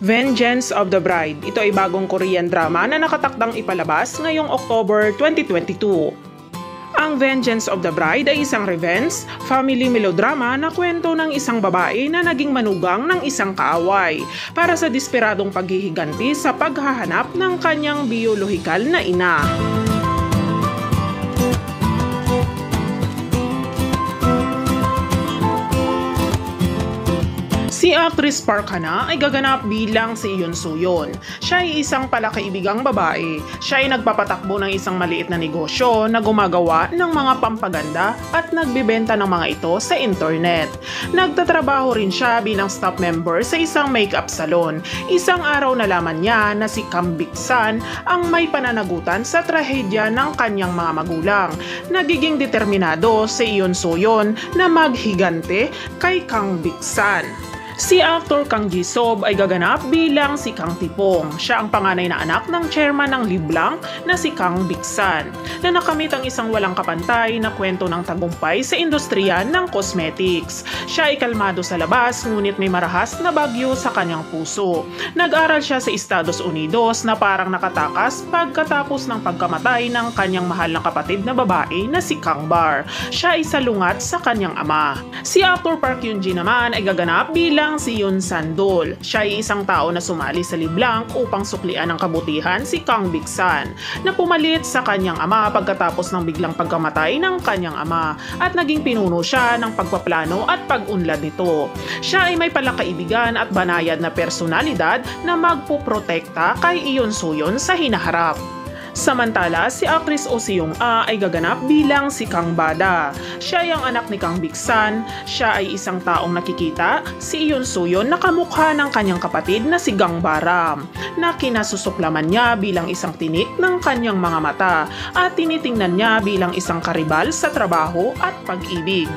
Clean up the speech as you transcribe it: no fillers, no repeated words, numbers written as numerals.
Vengeance of the Bride. Ito ay bagong Korean drama na nakatakdang ipalabas ngayong October 2022. Ang Vengeance of the Bride ay isang revenge, family melodrama na kwento ng isang babae na naging manugang ng isang kaaway para sa desperadong paghihiganti sa paghahanap ng kanyang biolohikal na ina. Si actress Park Ha-na ay gaganap bilang si Yoon Soo-yeon. Siya ay isang palakaibigang babae. Siya ay nagpapatakbo ng isang maliit na negosyo na gumagawa ng mga pampaganda at nagbibenta ng mga ito sa internet. Nagtatrabaho rin siya bilang staff member sa isang makeup salon. Isang araw nalaman niya na si Kang Bik-san ang may pananagutan sa trahedya ng kanyang mga magulang. Nagiging determinado si Yoon Soo-yeon na maghigante kay Kang Bik-san. Si actor Kang Ji-sob ay gaganap bilang si Kang Tipong. Siya ang panganay na anak ng chairman ng Liblang na si Kang Bik-san, na nakamit ang isang walang kapantay na kwento ng tagumpay sa industriya ng cosmetics. Siya ay kalmado sa labas ngunit may marahas na bagyo sa kanyang puso. Nag-aral siya sa Estados Unidos na parang nakatakas pagkatapos ng pagkamatay ng kanyang mahal na kapatid na babae na si Kang Bar. Siya ay salungat sa kanyang ama. Si actor Park Yoon-ji naman ay gaganap bilang si Yoon San-dol. Siya ay isang tao na sumali sa Liblang upang suklian ng kabutihan si Kang Bik-san na pumalit sa kanyang ama pagkatapos ng biglang pagkamatay ng kanyang ama at naging pinuno siya ng pagpaplano at pag-unlad nito. Siya ay may palakaibigan at banayad na personalidad na magpuprotekta kay Yoon Soo-yeon sa hinaharap. Samantala, si actress Oh Seung-ah ay gaganap bilang si Kang Bada. Siya ay ang anak ni Kang Bik-san. Siya ay isang taong nakikita si Yoon Soo-yeon na kamukha ng kanyang kapatid na si Gang Baram, na kinasusuklaman niya bilang isang tinik ng kanyang mga mata at tinitingnan niya bilang isang karibal sa trabaho at pag-ibig.